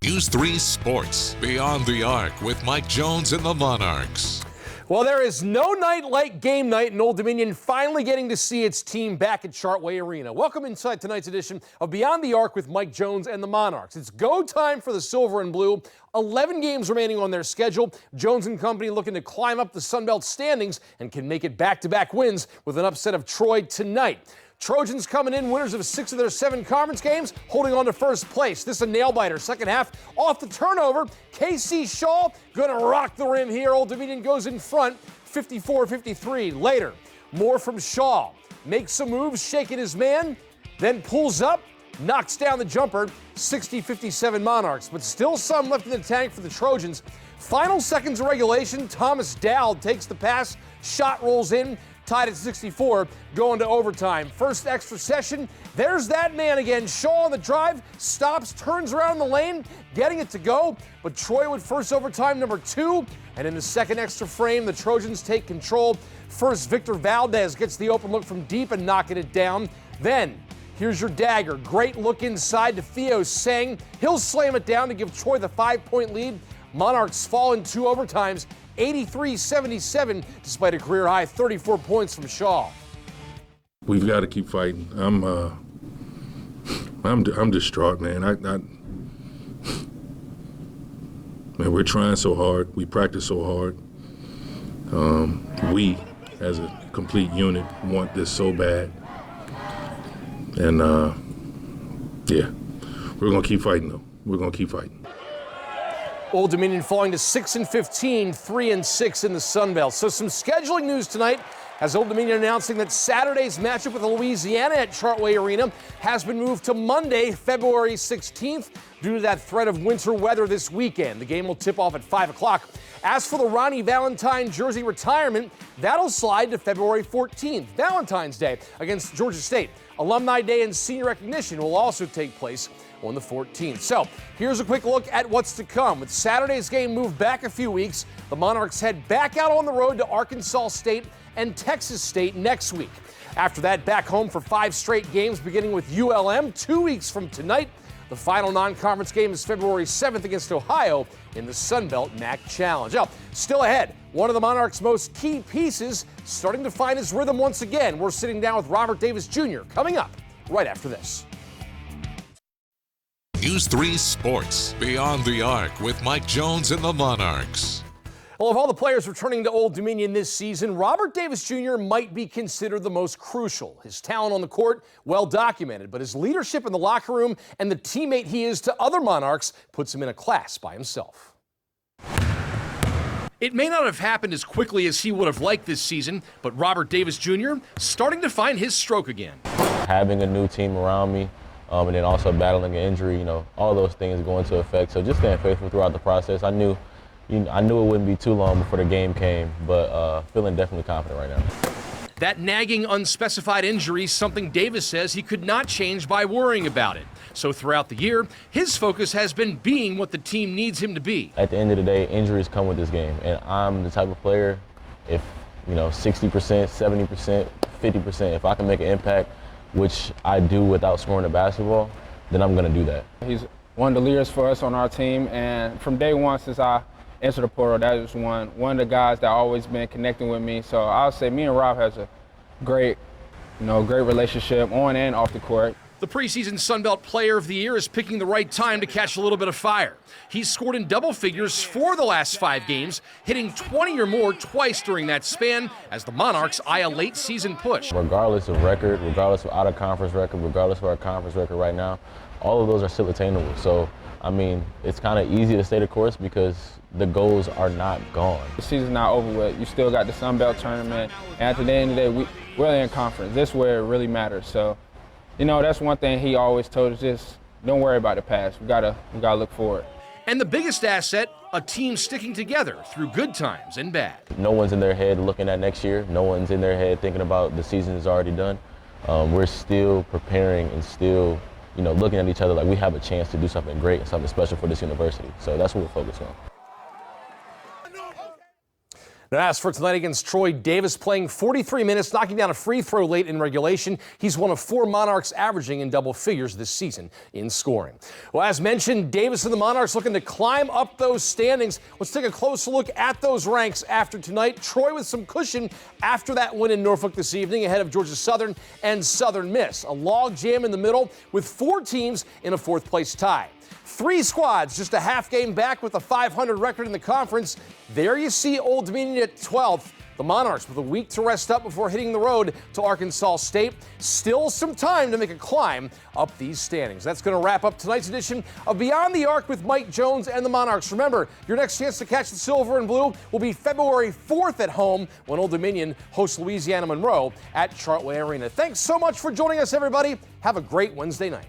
News 3 Sports, Beyond the Arc with Mike Jones and the Monarchs. Well, there is no night like game night, and Old Dominion finally getting to see its team back at Chartway Arena. Welcome inside tonight's edition of Beyond the Arc with Mike Jones and the Monarchs. It's go time for the Silver and Blue. 11 games remaining on their schedule. Jones and company looking to climb up the Sun Belt standings and can make it back-to-back wins with an upset of Troy tonight. Trojans coming in winners of 6 of their 7 conference games, holding on to first place. This is a nail-biter. Second half, off the turnover. KC Shaw gonna rock the rim here. Old Dominion goes in front, 54-53. Later, more from Shaw. Makes some moves, shaking his man, then pulls up, knocks down the jumper, 60-57 Monarchs. But still some left in the tank for the Trojans. Final seconds of regulation, Thomas Dowd takes the pass, shot rolls in, tied at 64, going to overtime. First extra session, there's that man again. Shaw on the drive, stops, turns around the lane, getting it to go. But Troy would first overtime number 2. And in the second extra frame, the Trojans take control. First, Victor Valdez gets the open look from deep and knocking it down. Then, here's your dagger. Great look inside to Theo Sang. He'll slam it down to give Troy the 5-point lead. Monarchs fall in 2 overtimes. 83-77, despite a career-high 34 points from Shaw. We've got to keep fighting. I'm distraught, man. Man, we're trying so hard. We practice so hard. We, as a complete unit, want this so bad. And, yeah, we're going to keep fighting, though. We're going to keep fighting. Old Dominion falling to 6-15, 3-6 in the Sun Belt. So some scheduling news tonight as Old Dominion announcing that Saturday's matchup with Louisiana at Chartway Arena has been moved to Monday, February 16th, due to that threat of winter weather this weekend. The game will tip off at 5 o'clock. As for the Ronnie Valentine jersey retirement, that'll slide to February 14th, Valentine's Day, against Georgia State. Alumni Day and senior recognition will also take place on the 14th. So here's a quick look at what's to come. With Saturday's game moved back a few weeks, the Monarchs head back out on the road to Arkansas State and Texas State next week. After that, back home for 5 straight games, beginning with ULM 2 weeks from tonight. The final non-conference game is February 7th against Ohio in the Sun Belt MAC Challenge. Now, still ahead, one of the Monarchs' most key pieces starting to find his rhythm once again. We're sitting down with Robert Davis Jr. coming up right after this. News 3 Sports, Beyond the Arc with Mike Jones and the Monarchs. Well, of all the players returning to Old Dominion this season, Robert Davis Jr. might be considered the most crucial. His talent on the court, well documented, but his leadership in the locker room and the teammate he is to other Monarchs puts him in a class by himself. It may not have happened as quickly as he would have liked this season, but Robert Davis Jr. starting to find his stroke again. Having a new team around me, and then also battling an injury, all those things go into effect. So just staying faithful throughout the process. I knew it wouldn't be too long before the game came, but feeling definitely confident right now. That nagging unspecified injury, something Davis says he could not change by worrying about it. So throughout the year, his focus has been being what the team needs him to be. At the end of the day, injuries come with this game, and I'm the type of player, if 60%, 70%, 50%, if I can make an impact, which I do without scoring the basketball, then I'm going to do that. He's one of the leaders for us on our team, and from day one since I entered the portal, that was one of the guys that always been connecting with me. So I'll say me and Rob has a great relationship on and off the court. The preseason Sun Belt Player of the Year is picking the right time to catch a little bit of fire. He's scored in double figures for the last 5 games, hitting 20 or more twice during that span as the Monarchs eye a late season push. Regardless of record, regardless of out-of-conference record, regardless of our conference record right now, all of those are still attainable. So, it's kind of easy to stay the course because the goals are not gone. The season's not over with. You still got the Sun Belt tournament, and at the end of the day, we're in conference. This is where it really matters. So, that's one thing he always told us, just don't worry about the past. We gotta look forward. And the biggest asset, a team sticking together through good times and bad. No one's in their head looking at next year. No one's in their head thinking about the season is already done. We're still preparing and still, looking at each other like we have a chance to do something great and something special for this university. So that's what we're focused on. Now, as for tonight against Troy, Davis playing 43 minutes, knocking down a free throw late in regulation. He's one of 4 Monarchs averaging in double figures this season in scoring. Well, as mentioned, Davis and the Monarchs looking to climb up those standings. Let's take a closer look at those ranks after tonight. Troy with some cushion after that win in Norfolk this evening ahead of Georgia Southern and Southern Miss. A log jam in the middle with 4 teams in a 4th place tie. 3 squads just a half game back with a 500 record in the conference. There you see Old Dominion at 12th. The Monarchs with a week to rest up before hitting the road to Arkansas State. Still some time to make a climb up these standings. That's going to wrap up tonight's edition of Beyond the Arc with Mike Jones and the Monarchs. Remember, your next chance to catch the silver and blue will be February 4th at home when Old Dominion hosts Louisiana Monroe at Chartway Arena. Thanks so much for joining us, everybody. Have a great Wednesday night.